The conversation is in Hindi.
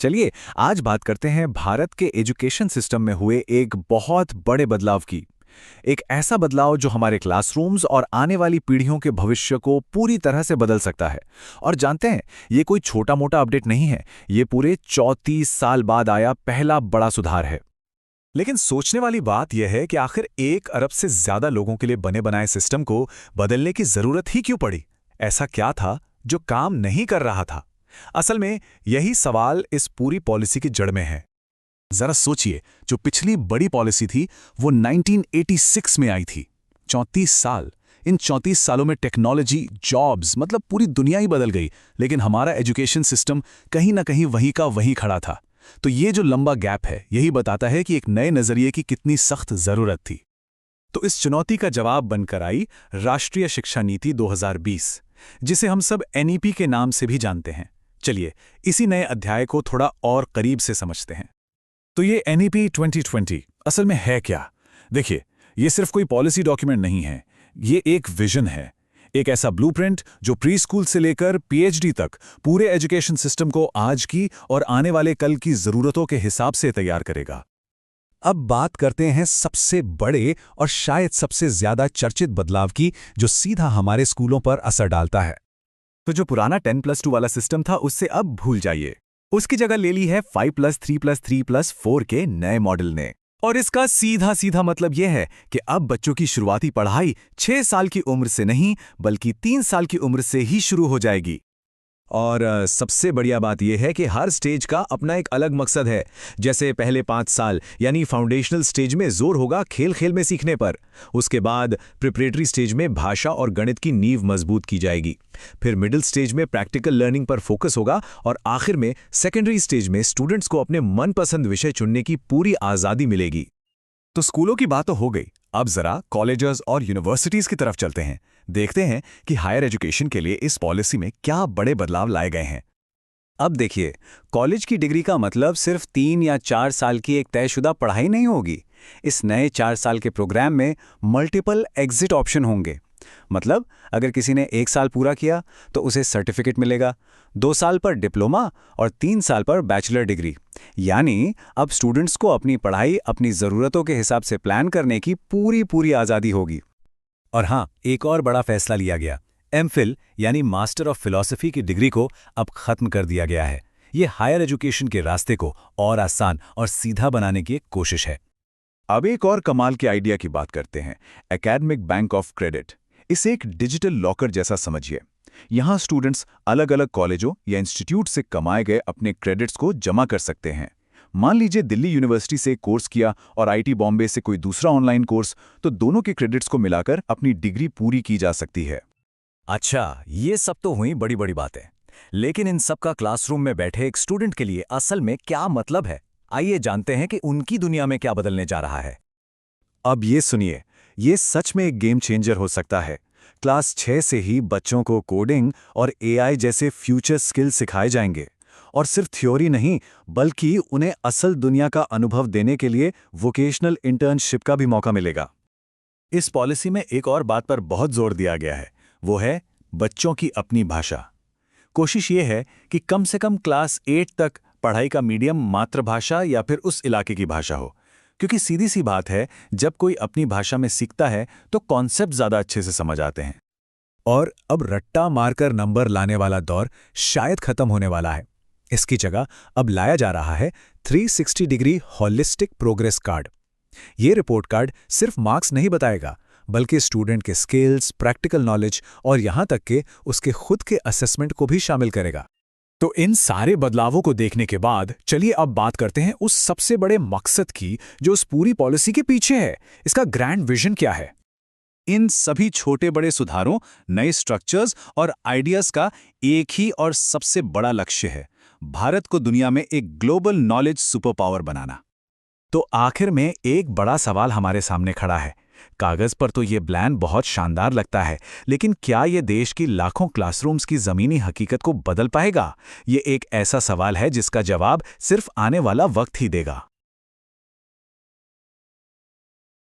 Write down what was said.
चलिए आज बात करते हैं भारत के एजुकेशन सिस्टम में हुए एक बहुत बड़े बदलाव की। एक ऐसा बदलाव जो हमारे क्लासरूम्स और आने वाली पीढ़ियों के भविष्य को पूरी तरह से बदल सकता है। और जानते हैं, ये कोई छोटा मोटा अपडेट नहीं है, ये पूरे 34 साल बाद आया पहला बड़ा सुधार है। लेकिन सोचने वाली बात यह है कि आखिर 1 अरब से ज्यादा लोगों के लिए बने बनाए सिस्टम को बदलने की जरूरत ही क्यों पड़ी? ऐसा क्या था जो काम नहीं कर रहा था? असल में यही सवाल इस पूरी पॉलिसी की जड़ में है। जरा सोचिए, जो पिछली बड़ी पॉलिसी थी वो 1986 में आई थी। 34 साल। इन 34 सालों में टेक्नोलॉजी, जॉब्स, मतलब पूरी दुनिया ही बदल गई, लेकिन हमारा एजुकेशन सिस्टम कहीं ना कहीं वहीं का वहीं खड़ा था। तो ये जो लंबा गैप है, यही बताता है कि एक नए नजरिए की कितनी सख्त जरूरत थी। तो इस चुनौती का जवाब बनकर आई राष्ट्रीय शिक्षा नीति 2020, जिसे हम सब एनईपी के नाम से भी जानते हैं। चलिए इसी नए अध्याय को थोड़ा और करीब से समझते हैं। तो ये एनईपी 2020 असल में है क्या? देखिए, ये सिर्फ कोई पॉलिसी डॉक्यूमेंट नहीं है, ये एक विजन है, एक ऐसा ब्लूप्रिंट जो प्री स्कूल से लेकर पीएचडी तक पूरे एजुकेशन सिस्टम को आज की और आने वाले कल की जरूरतों के हिसाब से तैयार करेगा। अब बात करते हैं सबसे बड़े और शायद सबसे ज्यादा चर्चित बदलाव की, जो सीधा हमारे स्कूलों पर असर डालता है। तो जो पुराना 10+2 वाला सिस्टम था, उससे अब भूल जाइए। उसकी जगह ले ली है 5+3+3+4 के नए मॉडल ने। और इसका सीधा सीधा मतलब यह है कि अब बच्चों की शुरुआती पढ़ाई 6 साल की उम्र से नहीं, बल्कि 3 साल की उम्र से ही शुरू हो जाएगी। और सबसे बढ़िया बात यह है कि हर स्टेज का अपना एक अलग मकसद है। जैसे पहले 5 साल यानी फाउंडेशनल स्टेज में जोर होगा खेल खेल में सीखने पर। उसके बाद प्रिपरेटरी स्टेज में भाषा और गणित की नींव मजबूत की जाएगी। फिर मिडिल स्टेज में प्रैक्टिकल लर्निंग पर फोकस होगा और आखिर में सेकेंडरी स्टेज में स्टूडेंट्स को अपने मनपसंद विषय चुनने की पूरी आज़ादी मिलेगी। तो स्कूलों की बात तो हो गई, अब जरा कॉलेजेस और यूनिवर्सिटीज की तरफ चलते हैं। देखते हैं कि हायर एजुकेशन के लिए इस पॉलिसी में क्या बड़े बदलाव लाए गए हैं। अब देखिए, कॉलेज की डिग्री का मतलब सिर्फ 3 या 4 साल की एक तयशुदा पढ़ाई नहीं होगी। इस नए 4 साल के प्रोग्राम में मल्टीपल एग्जिट ऑप्शन होंगे। मतलब अगर किसी ने 1 साल पूरा किया तो उसे सर्टिफिकेट मिलेगा, 2 साल पर डिप्लोमा और 3 साल पर बैचलर डिग्री। यानी अब स्टूडेंट्स को अपनी पढ़ाई अपनी ज़रूरतों के हिसाब से प्लान करने की पूरी आज़ादी होगी। और हाँ, एक और बड़ा फैसला लिया गया। एमफिल यानी मास्टर ऑफ फिलॉसफी की डिग्री को अब खत्म कर दिया गया है। ये हायर एजुकेशन के रास्ते को और आसान और सीधा बनाने की एक कोशिश है। अब एक और कमाल के आइडिया की बात करते हैं, एकेडमिक बैंक ऑफ क्रेडिट। इसे एक डिजिटल लॉकर जैसा समझिए। यहाँ स्टूडेंट्स अलग अलग कॉलेजों या इंस्टीट्यूट से कमाए गए अपने क्रेडिट्स को जमा कर सकते हैं। मान लीजिए दिल्ली यूनिवर्सिटी से कोर्स किया और आईटी बॉम्बे से कोई दूसरा ऑनलाइन कोर्स, तो दोनों के क्रेडिट्स को मिलाकर अपनी डिग्री पूरी की जा सकती है। अच्छा, ये सब तो हुई बड़ी बड़ी बातें, लेकिन इन सब का क्लासरूम में बैठे एक स्टूडेंट के लिए असल में क्या मतलब है? आइए जानते हैं कि उनकी दुनिया में क्या बदलने जा रहा है। अब ये सुनिए, ये सच में एक गेम चेंजर हो सकता है। क्लास 6 से ही बच्चों को कोडिंग और एआई जैसे फ्यूचर स्किल सिखाए जाएंगे। और सिर्फ थ्योरी नहीं, बल्कि उन्हें असल दुनिया का अनुभव देने के लिए वोकेशनल इंटर्नशिप का भी मौका मिलेगा। इस पॉलिसी में एक और बात पर बहुत जोर दिया गया है, वो है बच्चों की अपनी भाषा। कोशिश ये है कि कम से कम क्लास 8 तक पढ़ाई का मीडियम मातृभाषा या फिर उस इलाके की भाषा हो। क्योंकि सीधी सी बात है, जब कोई अपनी भाषा में सीखता है तो कॉन्सेप्ट ज़्यादा अच्छे से समझ आते हैं। और अब रट्टा मारकर नंबर लाने वाला दौर शायद खत्म होने वाला है। इसकी जगह अब लाया जा रहा है 360 डिग्री हॉलिस्टिक प्रोग्रेस कार्ड। ये रिपोर्ट कार्ड सिर्फ मार्क्स नहीं बताएगा, बल्कि स्टूडेंट के स्किल्स, प्रैक्टिकल नॉलेज और यहां तक कि उसके खुद के असेसमेंट को भी शामिल करेगा। तो इन सारे बदलावों को देखने के बाद चलिए अब बात करते हैं उस सबसे बड़े मकसद की जो उस पूरी पॉलिसी के पीछे है। इसका ग्रैंड विजन क्या है? इन सभी छोटे बड़े सुधारों, नए स्ट्रक्चर्स और आइडियाज का एक ही और सबसे बड़ा लक्ष्य है, भारत को दुनिया में एक ग्लोबल नॉलेज सुपर पावर बनाना। तो आखिर में एक बड़ा सवाल हमारे सामने खड़ा है। कागज पर तो ये प्लान बहुत शानदार लगता है, लेकिन क्या ये देश की लाखों क्लासरूम्स की जमीनी हकीकत को बदल पाएगा? ये एक ऐसा सवाल है जिसका जवाब सिर्फ आने वाला वक्त ही देगा।